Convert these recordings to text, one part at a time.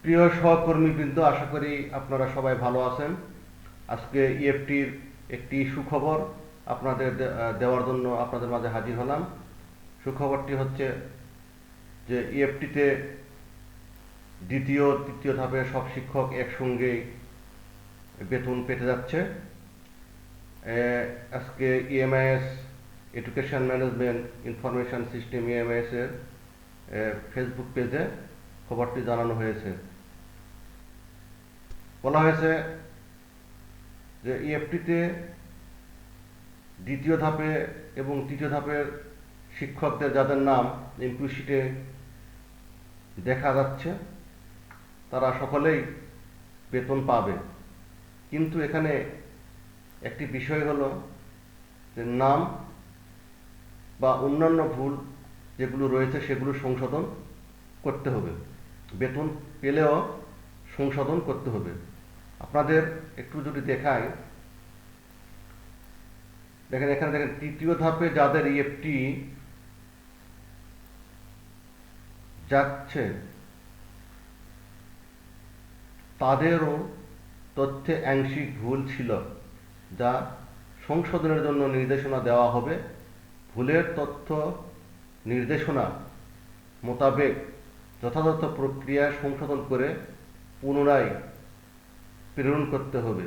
প্রিয় সহকর্মীবৃন্দ, আশা করি আপনারা সবাই ভালো আছেন। আজকে ইএফটির একটি সুখবর আপনাদের দেওয়ার জন্য আপনাদের মাঝে হাজির হলাম। সুখবরটি হচ্ছে যে ইএফটিতে দ্বিতীয় তৃতীয় ধাপে সব শিক্ষক একসঙ্গে বেতন পেতে যাচ্ছে। আজকে EMIS education management information system EMIS এর ফেসবুক পেজে খবরটি জানানো হয়েছে। বলা হয়েছে যে ইএফটিতে দ্বিতীয় ধাপে এবং তৃতীয় ধাপের শিক্ষকদের যাদের নাম ইনপুট শিটে দেখা যাচ্ছে তারা সকলেই বেতন পাবে, কিন্তু এখানে একটি বিষয় হলো যে নাম বা অন্যান্য ভুল যেগুলো রয়েছে সেগুলো সংশোধন করতে হবে। বেতন পেলেও সংশোধন করতে হবে। আপনাদের একটু যদি দেখাই, দেখেন এখানে দেখেন তৃতীয় ধাপে যাদের ইএফটি যাচ্ছে তাদেরও তথ্যে আংশিক ভুল ছিল, যা সংশোধনের জন্য নির্দেশনা দেওয়া হবে। ভুলের তথ্য নির্দেশনা মোতাবেক যথাযথ প্রক্রিয়ায় সংশোধন করে পুনরায় প্রেরণ করতে হবে।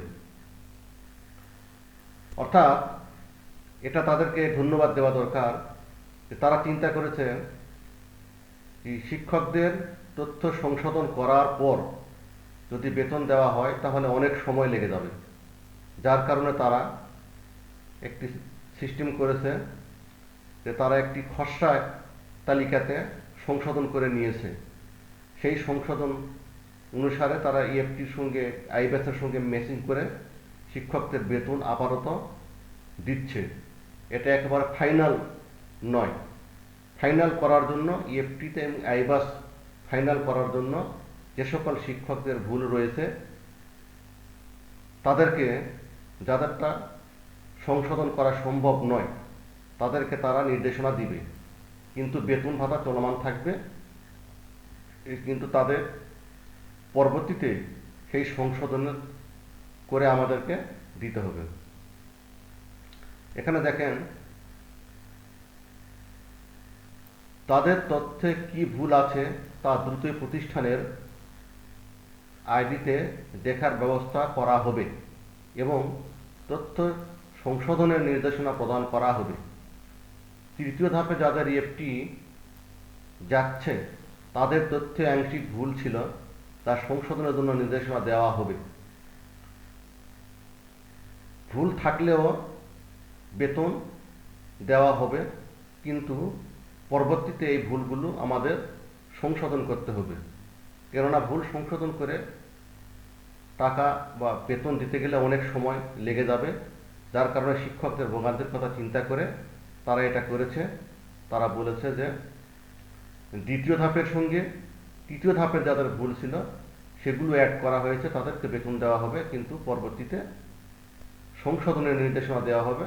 অর্থাৎ এটা তাদেরকে ধন্যবাদ দেওয়া দরকার যে তারা চিন্তা করেছে শিক্ষকদের তথ্য সংশোধন করার পর যদি বেতন দেওয়া হয় তাহলে অনেক সময় লেগে যাবে, যার কারণে তারা একটি সিস্টেম করেছে যে তারা একটি খসড়া তালিকাতে সংশোধন করে নিয়েছে। সেই সংশোধন অনুসারে তারা ইএফটির সঙ্গে আইব্যাসের সঙ্গে ম্যাচিং করে শিক্ষকদের বেতন আপাতত দিচ্ছে। এটা একেবারে ফাইনাল নয়। ফাইনাল করার জন্য ইএফটিতে এবং আইবাস ফাইনাল করার জন্য যে সকল শিক্ষকদের ভুল রয়েছে তাদেরকে, যাদেরটা সংশোধন করা সম্ভব নয় তাদেরকে তারা নির্দেশনা দিবে, কিন্তু বেতন ভাতা চলমান থাকবে। কিন্তু তাদের পরবর্তীতে সেই সংশোধন করে আমাদেরকে দিতে হবে। এখানে দেখেন তাদের তথ্যে কি ভুল আছে তা দ্রুতই প্রতিষ্ঠানের আইডিতে দেখার ব্যবস্থা করা হবে এবং তথ্য সংশোধনের নির্দেশনা প্রদান করা হবে। তৃতীয় ধাপে যাদের ইএফটি যাচ্ছে তাদের তথ্যে আংশিক ভুল ছিল, তা সংশোধনের জন্য নির্দেশনা দেওয়া হবে। ভুল থাকলেও বেতন দেওয়া হবে, কিন্তু পরবর্তীতে এই ভুলগুলো আমাদের সংশোধন করতে হবে। কেননা ভুল সংশোধন করে টাকা বা বেতন দিতে গেলে অনেক সময় লেগে যাবে, যার কারণে শিক্ষকদের ভোগান্তির কথা চিন্তা করে তারা এটা করেছে। তারা বলেছে যে দ্বিতীয় ধাপের সঙ্গে তৃতীয় ধাপের যাদের ভুল ছিল সেগুলো অ্যাড করা হয়েছে, তাদেরকে বেতন দেওয়া হবে, কিন্তু পরবর্তীতে সংশোধনের নির্দেশনা দেওয়া হবে,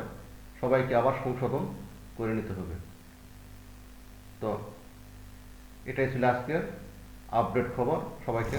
সবাইকে আবার সংশোধন করে নিতে হবে। তো এটাই ছিল আজকের আপডেট খবর। সবাইকে